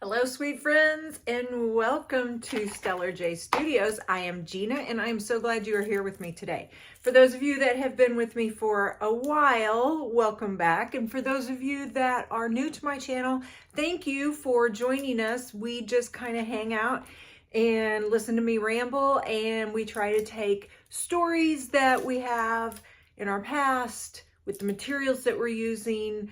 Hello, sweet friends, and welcome to Stellar J Studios. I am Gina, and I am so glad you are here with me today. For those of you that have been with me for a while, welcome back. And for those of you that are new to my channel, thank you for joining us. We just kind of hang out and listen to me ramble, and we try to take stories that we have in our past with the materials that we're using,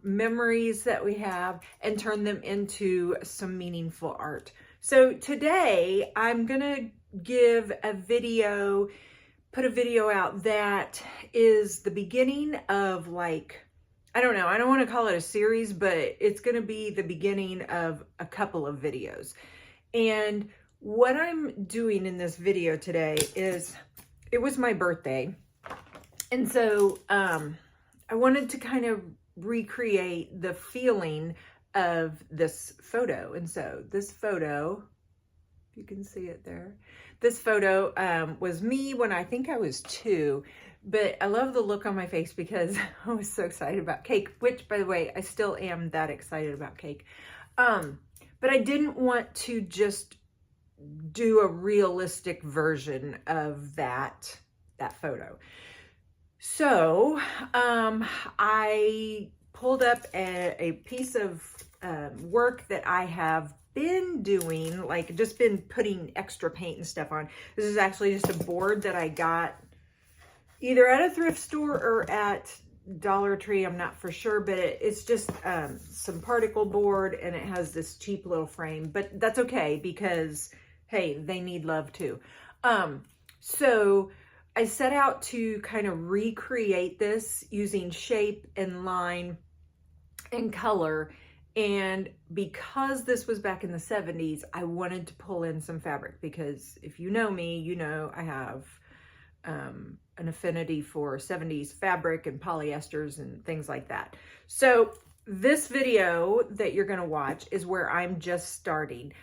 memories that we have, and turn them into some meaningful art. So today I'm gonna give a video, put a video out that is the beginning of, like, I don't know, I don't want to call it a series, but it's gonna be the beginning of a couple of videos. And what I'm doing in this video today is, it was my birthday, and so I wanted to kind of recreate the feeling of this photo. And so this photo, you can see it there, this photo was me when I think I was 2, but I love the look on my face because I was so excited about cake, which, by the way, I still am that excited about cake. But I didn't want to just do a realistic version of that photo. So I pulled up a piece of work that I have been doing, like just been putting extra paint and stuff on. This is actually just a board that I got either at a thrift store or at Dollar Tree, I'm not for sure, but it's just some particle board, and it has this cheap little frame, but that's okay because, hey, they need love too. So I set out to kind of recreate this using shape and line and color. And because this was back in the 70s, I wanted to pull in some fabric because if you know me, you know I have an affinity for 70s fabric and polyesters and things like that. So this video that you're gonna watch is where I'm just starting.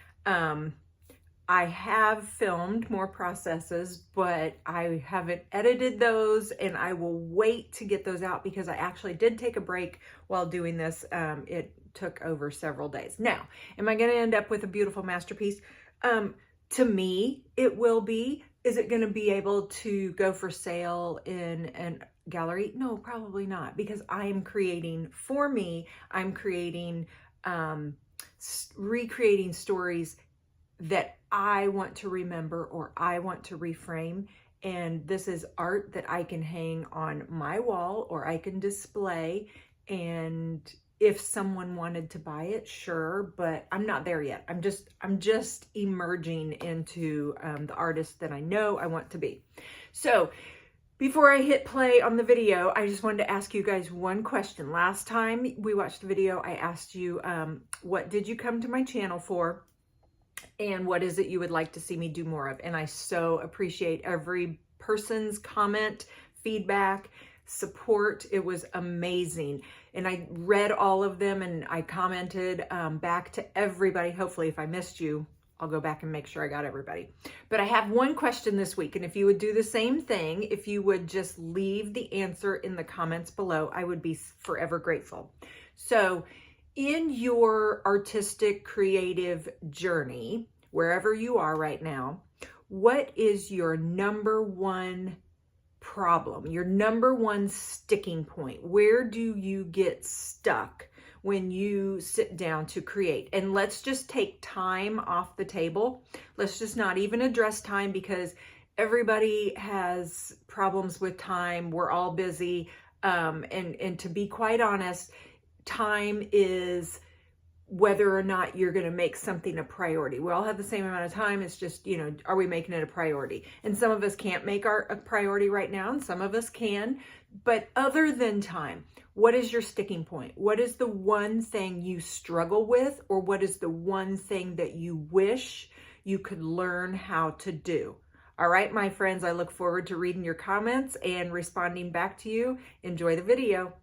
I have filmed more processes, but I haven't edited those, and I will wait to get those out because I actually did take a break while doing this. It took over several days. Now, am I going to end up with a beautiful masterpiece? To me, it will be. Is it going to be able to go for sale in a gallery? No, probably not, because I'm creating, for me, I'm creating, recreating stories that I want to remember or I want to reframe. And this is art that I can hang on my wall or I can display. And if someone wanted to buy it, sure, but I'm not there yet. I'm just emerging into the artist that I know I want to be. So before I hit play on the video, I just wanted to ask you guys one question. Last time we watched the video, I asked you, what did you come to my channel for? And what is it you would like to see me do more of? And I so appreciate every person's comment, feedback, support. It was amazing. And I read all of them and I commented back to everybody. Hopefully, if I missed you, I'll go back and make sure I got everybody. But I have one question this week. And if you would do the same thing, if you would just leave the answer in the comments below, I would be forever grateful. So in your artistic, creative journey, wherever you are right now, what is your number one problem, your number one sticking point? Where do you get stuck when you sit down to create? And let's just take time off the table. Let's just not even address time because everybody has problems with time. We're all busy. And to be quite honest, time is whether or not you're going to make something a priority. We all have the same amount of time. It's just, you know, are we making it a priority? And some of us can't make art a priority right now, and some of us can. But other than time, what is your sticking point? What is the one thing you struggle with, or what is the one thing that you wish you could learn how to do? All right, my friends, I look forward to reading your comments and responding back to you. Enjoy the video.